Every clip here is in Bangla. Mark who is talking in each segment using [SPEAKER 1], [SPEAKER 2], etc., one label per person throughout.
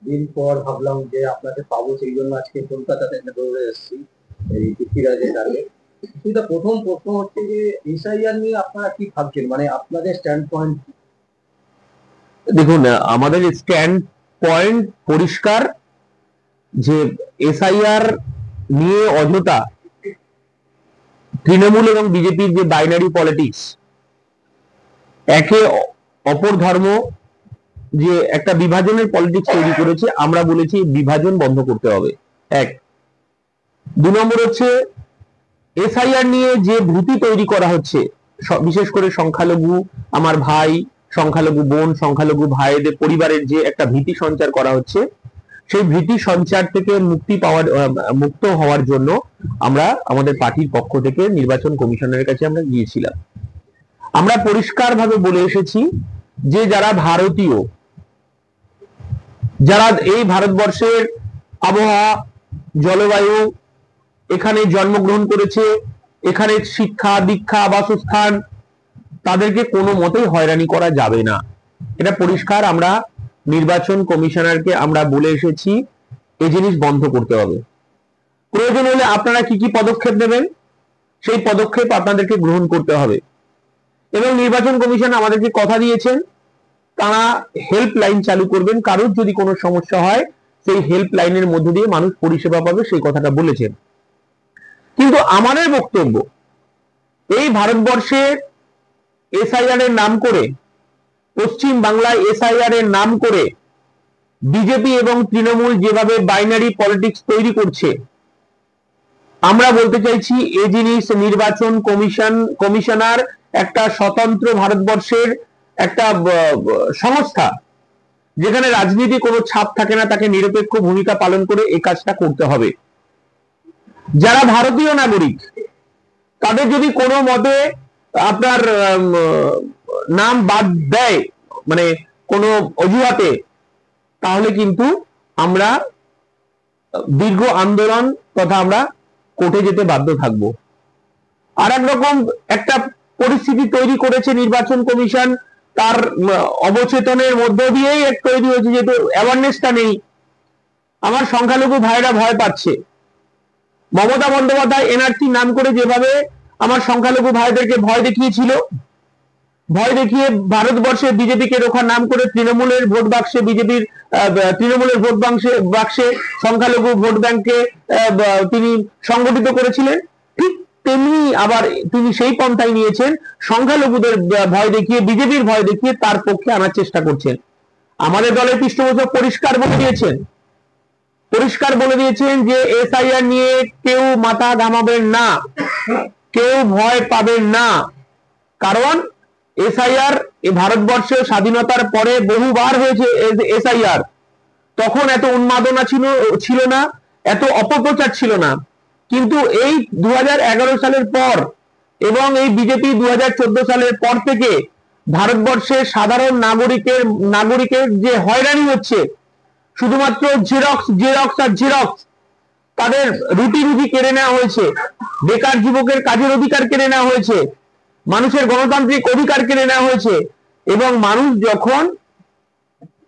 [SPEAKER 1] দিন পর ভাবলাম যে আপনাকে পাবো, সেই জন্য আজকে কলকাতা থেকে দৌড়ে এসেছি এই পৃথ্বীরাজের ডাকে। কিন্তু প্রথম প্রশ্ন হচ্ছে যে এসআইআর নিয়ে আপনারা কি ভাবছেন, মানে আপনাদের স্ট্যান্ড পয়েন্ট?
[SPEAKER 2] দেখুন, আমাদের স্ট্যান্ড পয়েন্ট পরিষ্কার যে এসআইআর নিয়ে অযথা তৃণমূল এবং বিজেপির যে বাইনারি পলিটিক্স, একে অপর ধর্ম যে একটা বিভাজনের পলিটিক্স তৈরি করেছে, আমরা বলেছি বিভাজন বন্ধ করতে হবে। এক। 2 নম্বর হচ্ছে এসআইআর নিয়ে যে ভীতি তৈরি করা হচ্ছে, বিশেষ করে সংখ্যালঘু আমার ভাই, সংখ্যালঘু বোন, সংখ্যালঘু ভাইদের পরিবারের যে একটা ভীতি সঞ্চার করা হচ্ছে, সেই ভীতি সঞ্চার থেকে মুক্ত হওয়ার জন্য আমরা আমাদের পার্টির পক্ষ থেকে নির্বাচন কমিশনের কাছে আমরা গিয়েছিলাম। আমরা পরিষ্কারভাবে বলে এসেছি যে যারা ভারতীয়, যারা এই ভারতবর্ষের আবহাওয়া, জলবায়ু, এখানে জন্মগ্রহণ করেছে, এখানে শিক্ষা দীক্ষা বাসস্থান, তাদেরকে কোনো মতেই হয়রানি করা যাবে না। এটা পরিষ্কার আমরা নির্বাচন কমিশনারকে আমরা বলে এসেছি, এই জিনিস বন্ধ করতে হবে। প্রয়োজন হলে আপনারা কি কি পদক্ষেপ নেবেন, সেই পদক্ষেপ আপনাদেরকে গ্রহণ করতে হবে। এবং নির্বাচন কমিশন আমাদেরকে কথা দিয়েছেন, তারা হেল্পলাইন চালু করবেন, কারোর যদি কোনো সমস্যা হয় সেই হেল্পলাইনের মধ্য দিয়ে মানুষ পরিষেবা পাবে, সেই কথাটা বলেছেন। কিন্তু আমাদের বক্তব্য, এই ভারতবর্ষে এসআইআর এর নাম করে, পশ্চিম বাংলায় এসআইআর এর নাম করে বিজেপি এবং তৃণমূল যেভাবে বাইনারি পলিটিক্স তৈরি করছে, আমরা বলতে চাইছি এই জিনিস নির্বাচন কমিশনার একটা স্বতন্ত্র ভারতবর্ষের একটা সংস্থা, যেখানে রাজনীতি কোনো ছাপ থাকে না, তাকে নিরপেক্ষ ভূমিকা পালন করে এই কাজটা করতে হবে। যারা ভারতীয় নাগরিক, তাদের যদি কোনো মতে আপনার নাম বাদ দেয়, মানে কোনো অজুহাতে, তাহলে কিন্তু আমরা দীর্ঘ আন্দোলন তথা আমরা কোর্টে যেতে বাধ্য থাকব। আর একরকম একটা পরিস্থিতি তৈরি করেছে নির্বাচন কমিশন, তার অবচেতনের মধ্য দিয়েই তৈরি হয়েছে, যেহেতু অ্যাওয়ারনেসটা নেই। আমার সংখ্যালঘু ভাইরা ভয় পাচ্ছে। মমতা বন্দ্যোপাধ্যায় এনআরসি নাম করে যেভাবে আমার সংখ্যালঘু ভাইদেরকে ভয় দেখিয়েছিল, ভয় দেখিয়ে ভারতবর্ষে বিজেপিকে রোখার নাম করে তৃণমূলের ভোট বাক্সে তৃণমূলের ভোট বাক্সে সংখ্যালঘু ভোট ব্যাংকে তিনি সংগঠিত করেছিলেন, ঠিক তেমনি আবার তিনি সেই পন্থাই নিয়েছেন, সংখ্যালঘুদের ভয় দেখিয়ে, বিজেপির ভয় দেখিয়ে তার পক্ষে আনার চেষ্টা করছেন। আমাদের দলের পৃষ্ঠপোষক পরিষ্কার বলে দিয়েছেন যে এসআইআর নিয়ে কেউ মাথা ঘামাবেন না, কেউ ভয় পাবেন না। কারণ এসআইআর এই ভারতবর্ষে স্বাধীনতার পরে বহুবার হয়েছে এসআইআর, তখন এত উন্মাদনা ছিল না, এত অপপ্রচার ছিল না। কিন্তু এই 2011 সালের পর এবং এই বিজেপি 2014 সালের পর থেকে ভারতবর্ষের সাধারণ নাগরিকের যে হয়রানি হচ্ছে, শুধুমাত্র জেরক্স আর জেরক্স, তাদের রুটি কেড়ে নেওয়া হয়েছে, বেকার যুবকের কাজের অধিকার কেড়ে নেওয়া হয়েছে, মানুষের গণতান্ত্রিক অধিকার কেড়ে নেওয়া হয়েছে। এবং মানুষ যখন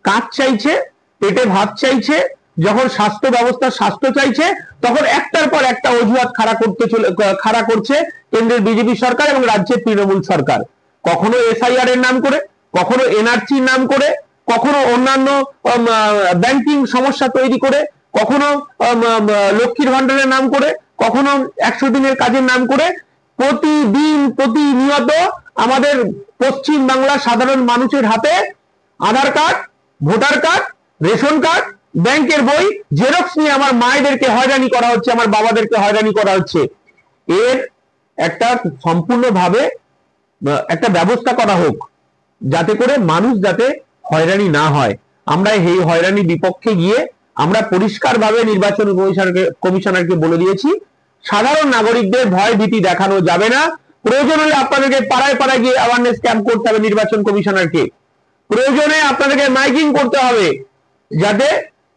[SPEAKER 2] কাজ চাইছে, পেটে ভাত চাইছে, যখন স্বাস্থ্য ব্যবস্থা স্বাস্থ্য চাইছে, তখন একটার পর একটা অজুহাত খাড়া করছে কেন্দ্রের বিজেপি সরকার এবং রাজ্যের তৃণমূল সরকার। কখনো এসআইআর এর নাম করে, কখনো এনআরসির নাম করে, কখনো অন্যান্য ব্যাংকিং সমস্যা তৈরি করে, কখনো লক্ষ্মীর ভান্ডারের নাম করে, কখনো 100 দিনের কাজের নাম করে, প্রতিনিয়ত আমাদের পশ্চিম বাংলার সাধারণ মানুষের হাতে Aadhaar card, voter card, ration card, ব্যাংকের বই জেরক্স নিয়ে আমার মায়েদেরকে হয়রানি করা হচ্ছে, আমার বাবাদেরকে হয়রানি করা হচ্ছে। এর একটা সম্পূর্ণভাবে একটা ব্যবস্থা করা হোক, যাতে করে মানুষ যাতে হয়রানি না হয়। আমরা এই হয়রানির বিপক্ষে গিয়ে আমরা পরিষ্কারভাবে নির্বাচন কমিশনারকে বলে দিয়েছি, সাধারণ নাগরিকদের ভয় ভীতি দেখানো যাবে না। প্রয়োজন হলে আপনাদেরকে পাড়ায় পাড়ায় গিয়ে অ্যাওয়ারনেস ক্যাম্প করতে হবে, নির্বাচন কমিশনারকে প্রয়োজনে আপনাদেরকে মাইকিং করতে হবে, যাতে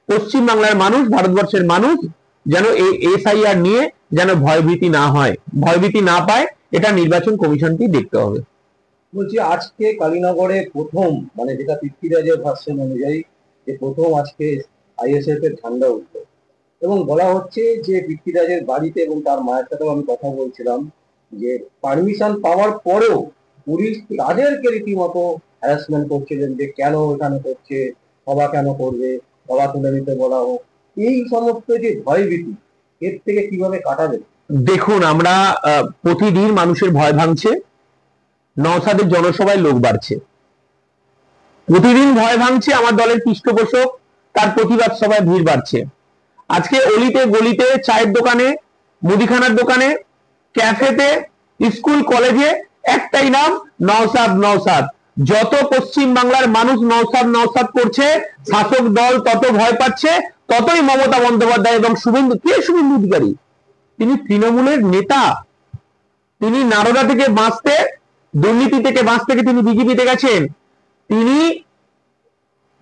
[SPEAKER 2] পশ্চিম বাংলার মানুষ, ভারতবর্ষের মানুষ যেন এই এসআইআর নিয়ে যেন ভয়ভীতি না হয়, ভয়ভীতি না পায়, এটা নির্বাচন কমিশনকে দেখতে হবে।
[SPEAKER 1] বলছি, আজকে কালীনগরে প্রথম, মানে যেটা পৃথ্বীরাজের ভার্সন অনুযায়ী, যে প্রথম আজকে আইএসএফ এর ঝান্ডা উঠলো এবং বলা হচ্ছে যে পৃথ্বীরাজের বাড়িতে এবং তার মায়ের সাথেও আমি কথা বলছিলাম যে পারমিশন পাওয়ার পরেও পুলিশ তাদেরকে রীতিমতো হ্যারাসমেন্ট করছিলেন যে কেন এখানে করছে, সভা কেন করবে, সভা তুলে নিতে বলা হোক। এই সমস্ত যে ভয়ভীতি, এর থেকে কিভাবে কাটাবে?
[SPEAKER 2] দেখুন, আমরা প্রতিদিন মানুষের ভয় ভাঙছে, নওশাদের জনসভায় লোক বাড়ছে, প্রতিদিন ভয় ভাঙছে, আমার দলের পৃষ্ঠপোষক তার প্রতিবাদ সভায় ভিড় বাড়ছে। আজকে অলিতে গলিতে, চায়ের দোকানে, মুদিখানার দোকানে, ক্যাফেতে, স্কুল কলেজে একটাই নাম, নওশাদ নওশাদ। যত পশ্চিম বাংলার মানুষ নওশাদ নওশাদ করছে, শাসক দল তত ভয় পাচ্ছে, ততই মমতা বন্দ্যোপাধ্যায় এবং শুভেন্দু অধিকারী, তিনি তৃণমূলের নেতা, তিনি নারদা থেকে বাঁচতে, দুর্নীতি থেকে বাঁচতে তিনি বিজেপিতে গেছেন, তিনি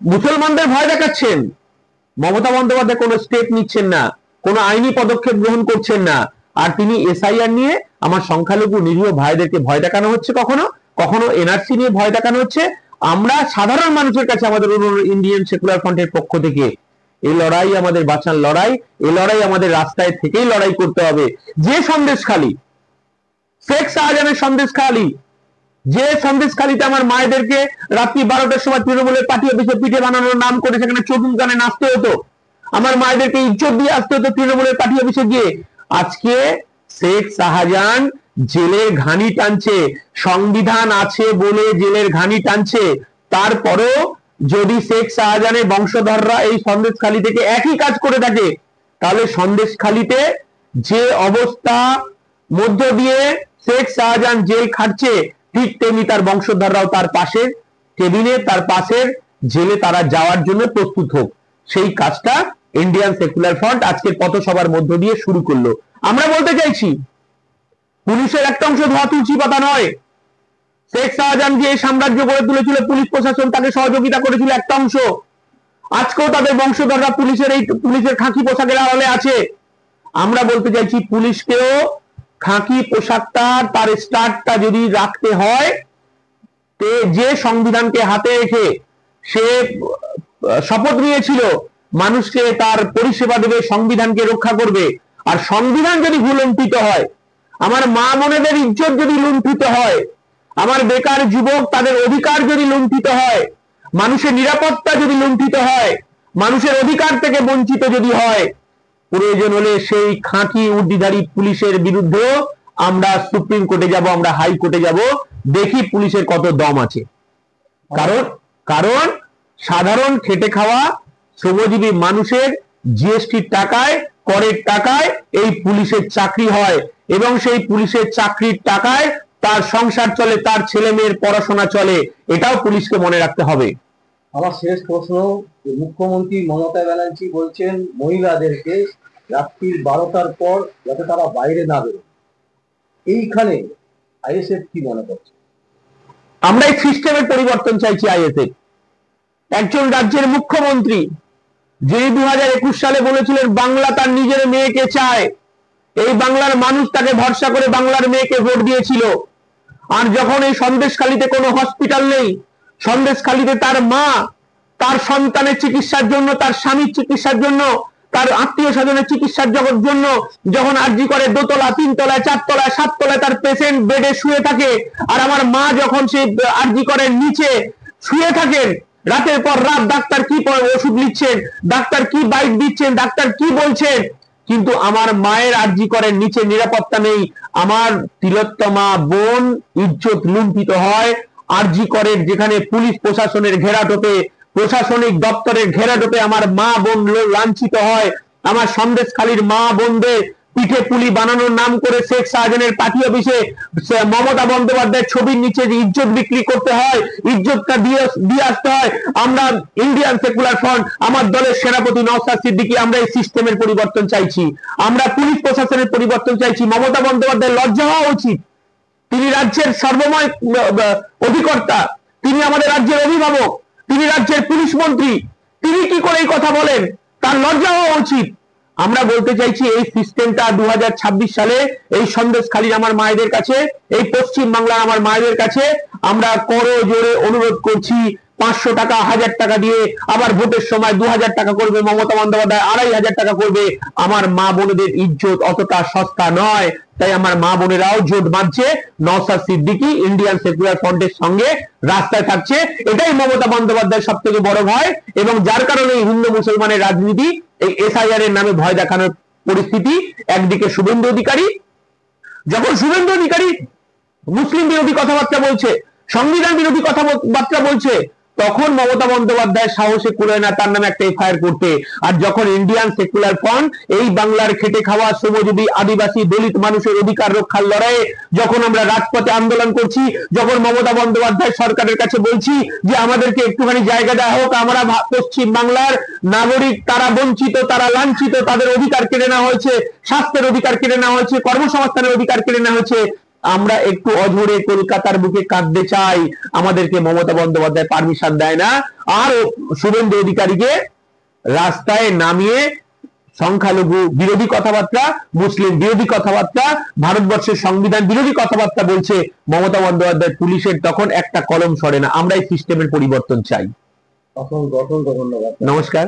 [SPEAKER 2] মুসলমানদের ভয় দেখাচ্ছেন। মমতা বন্দ্যোপাধ্যায় কোনো স্টেপ নিচ্ছেন না, কোনো আইনি পদক্ষেপ গ্রহণ করছেন না, আর তিনি এসআইআর নিয়ে আমার সংখ্যালঘু নিরীহ ভাইদেরকে ভয় দেখানো হচ্ছে, কখনো কখনো এনআরসি নিয়ে ভয় দেখানো হচ্ছে। আমরা সাধারণ মানুষের কাছে আমাদের ইন্ডিয়ান সেকুলার ফ্রন্টের পক্ষ থেকে এই লড়াই আমাদের বাঁচার লড়াই, এই লড়াই আমাদের রাস্তায় থেকেই লড়াই করতে হবে। যে সন্দেশখালী, শেখ শাহজাহানের সন্দেশখালী, যে সন্দেশখালীতে আমার মায়েদেরকে রাত্রি 12টার সময় তৃণমূলের পার্টি অফিসে পিঠে বানানোর নাম করে সেখানে চতুন গানে নাচতে হতো, আমার মায়েদেরকে ইজ্জত দিয়ে আসতে হতো তৃণমূলের পার্টি অফিসে গিয়ে, আজকে শেখ শাহজাহান জেলের ঘানি টানছে, সংবিধান আছে বলে জেলের ঘানি টানছে। তারপরও যদি শেখ শাহজাহানের বংশধররা এই সন্দেশখালী থেকে একই কাজ করে থাকে, তাহলে সন্দেশখালীতে যে অবস্থা মধ্য দিয়ে শেখ শাহজাহান জেল খাটছে, ঠিক তেমনি তার বংশধররাও তার পাশের টেবিলে, তার পাশের জেলে তারা যাওয়ার জন্য প্রস্তুত হোক। সেই কাজটা ইন্ডিয়ান সেকুলার ফ্রন্ট আজকের পথসভার মধ্য দিয়ে শুরু করলো। আমরা বলতে চাইছি, পুলিশের একটা অংশ ধোয়া তুলসী পাতা নয়। শেখ শাহজাহান যে সাম্রাজ্য গড়ে তুলেছিল, পুলিশ প্রশাসন তাকে সহযোগিতা করেছিল একটা অংশ, আজকেও তাদের বংশধররা পুলিশের খাকি পোশাকের আড়ালে আছে। আমরা বলতে চাইছি, পুলিশকেও খাকি পোশাকটা, তার স্টার্টটা যদি রাখতে হয়, যে সংবিধানকে হাতে রেখে সে শপথ নিয়েছিল মানুষকে তার পরিষেবা দেবে, সংবিধানকে রক্ষা করবে, আর সংবিধান যদি লুণ্ঠিত হয়, আমার মা বোনেদের ইজ্জত যদি লুণ্ঠিত হয়, আমার বেকার যুবক তাদের অধিকার যদি লুণ্ঠিত হয়, মানুষের নিরাপত্তা যদি লুণ্ঠিত হয়, মানুষের অধিকার থেকে বঞ্চিত যদি হয়, প্রয়োজন হলে সেই খাঁটি উর্দিধারী পুলিশের বিরুদ্ধেও আমরা সুপ্রিম কোর্টে যাব, আমরা হাইকোর্টে যাব, দেখি পুলিশের কত দম আছে। কারণ সাধারণ খেটে খাওয়া শ্রমজীবী মানুষের জিএসটির টাকায়, করের টাকায় এই পুলিশের চাকরি হয়, এবং সেই পুলিশের চাকরির টাকায় তার সংসার চলে, তার ছেলে মেয়ের পড়াশোনা চলে, এটাও পুলিশকে মনে রাখতে হবে।
[SPEAKER 1] আমার শেষ প্রশ্ন, মুখ্যমন্ত্রী মমতা ব্যানার্জি বলছেন মহিলাদেরকে রাত্রি 12টার পর যাতে তারা বাইরে না বেরোয়, এইখানে আইএসএফ কি মনে করছে?
[SPEAKER 2] আমরা এই সিস্টেমের পরিবর্তন চাইছি। আইএসএফ একজন রাজ্যের মুখ্যমন্ত্রী, যিনি 2021 সালে বলেছিলেন বাংলা তার নিজের মেয়েকে চায়, এই বাংলার মানুষ তাকে ভরসা করে বাংলার মেয়েকে ভোট দিয়েছিল, আর যখন এই সন্দেশখালীতে কোনো হসপিটাল নেই, সন্দেশখালীতে তার মা তার সন্তানের চিকিৎসার জন্য, তার স্বামীর চিকিৎসার জন্য, তার আত্মীয় স্বজনের চিকিৎসার জন্য যখন আরজি করে দোতলা, 3 তলায়, 4 তলায়, 7 তলায় তার পেশেন্ট বেডে শুয়ে থাকে, আর আমার মা যখন সেই আরজি করে নিচে শুয়ে থাকেন, রাতের পর রাত ডাক্তার কি ওষুধ লিখছেন, ডাক্তার কি বাইট দিচ্ছেন, ডাক্তার কি বলছেন, কিন্তু আমার মায়ের আরজি করেন নিচে নিরাপত্তা নেই, আমার তিলোত্তমা বোন ইজ্জত লুণ্ঠিত হয়। আরজি করেন যেখানে পুলিশ প্রশাসনের ঘেরাটোপে, প্রশাসনিক দপ্তরের ঘেরাটোপে আমার মা বোন লাঞ্ছিত হয়, আমার সন্দেশখালীর মা বোনদের পিঠে পুলি বানানোর নাম করে শেখ শাহজাহানের পার্টি অফিসে মমতা বন্দ্যোপাধ্যায়ের ছবির নিচে যে ইজ্জত বিক্রি করতে হয়, ইজ্জতটা দিয়ে আসতে হয়। আমরা ইন্ডিয়ান সেকুলার ফ্রন্ট, আমার দলের সেনাপতি নওশাদ সিদ্দিকী, আমরা এই সিস্টেমের পরিবর্তন চাইছি, আমরা পুলিশ প্রশাসনের পরিবর্তন চাইছি। মমতা বন্দ্যোপাধ্যায়ের লজ্জা হওয়া উচিত, তিনি রাজ্যের সর্বময় অধিকর্তা, তিনি আমাদের রাজ্যের অভিভাবক, তিনি রাজ্যের পুলিশ মন্ত্রী, তিনি কি করে এই কথা বলেন, তার লজ্জা হওয়া উচিত। আমরা বলতে চাইছি, এই সিস্টেমটা 2026 সালে এই সন্দেশখালীর আমার মায়েদের কাছে, এই পশ্চিম বাংলার আমার মায়েদের কাছে আমরা করজোড়ে অনুরোধ করছি, 500 টাকা 1000 টাকা দিয়ে, আবার ভোটের সময় 2000 টাকা করবে মমতা বন্দ্যোপাধ্যায়, 2500 টাকা করবে। আমার মা বোনেদের ইজ্জত অতটা সস্তা নয়, তাই আমার মা বোনেরাও জোট বাঁধছে, নওশাদ সিদ্দিকী ইন্ডিয়ান সেকুলার ফ্রন্টের সঙ্গে রাস্তায় থাকছে। এটাই মমতা বন্দ্যোপাধ্যায়ের সব থেকে বড় ভয়, এবং যার কারণে হিন্দু মুসলমানের রাজনীতি, এই এসআইআর এর নামে ভয় দেখানোর পরিস্থিতি। একদিকে শুভেন্দু অধিকারী, যখন শুভেন্দু অধিকারী মুসলিম বিরোধী কথাবার্তা বলছে, সংবিধান বিরোধী কথাবার্তা বলছে, তখন মমতা বন্দ্যোপাধ্যায় সাহসে কুলায় না তার নামে একটা এফআইআর করতে। আর যখন ইন্ডিয়ান সেকুলার ফ্রন্ট এই বাংলার খেটে খাওয়া শ্রমজীবী আদিবাসী দলিত মানুষের অধিকার রক্ষার লড়াইয়ে যখন আমরা রাজপথে আন্দোলন করছি, যখন মমতা বন্দ্যোপাধ্যায় সরকারের কাছে বলছি যে আমাদেরকে একটুখানি জায়গা দেওয়া হোক, আমরা পশ্চিম বাংলার নাগরিক, তারা বঞ্চিত, তারা লাঞ্ছিত, তাদের অধিকার কেড়ে নেওয়া হয়েছে, স্বাস্থ্যের অধিকার কেড়ে নেওয়া হয়েছে, কর্মসংস্থানের অধিকার কেড়ে নেওয়া হয়েছে, আমরা একটু অঝরে কলকাতার বুকে কাঁদতে চাই, আমাদেরকে মমতা বন্দ্যোপাধ্যায় পারমিশন দেয় না। আর শুভেন্দু অধিকারীকে রাস্তায় নামিয়ে সংখ্যালঘু বিরোধী কথাবার্তা, মুসলিম বিরোধী কথাবার্তা, ভারতবর্ষের সংবিধান বিরোধী কথাবার্তা বলছে মমতা বন্দ্যোপাধ্যায়। পুলিশের তখন একটা কলম সরে না। আমরা এই সিস্টেমের পরিবর্তন চাই।
[SPEAKER 1] অসংখ্য ধন্যবাদ।
[SPEAKER 2] নমস্কার।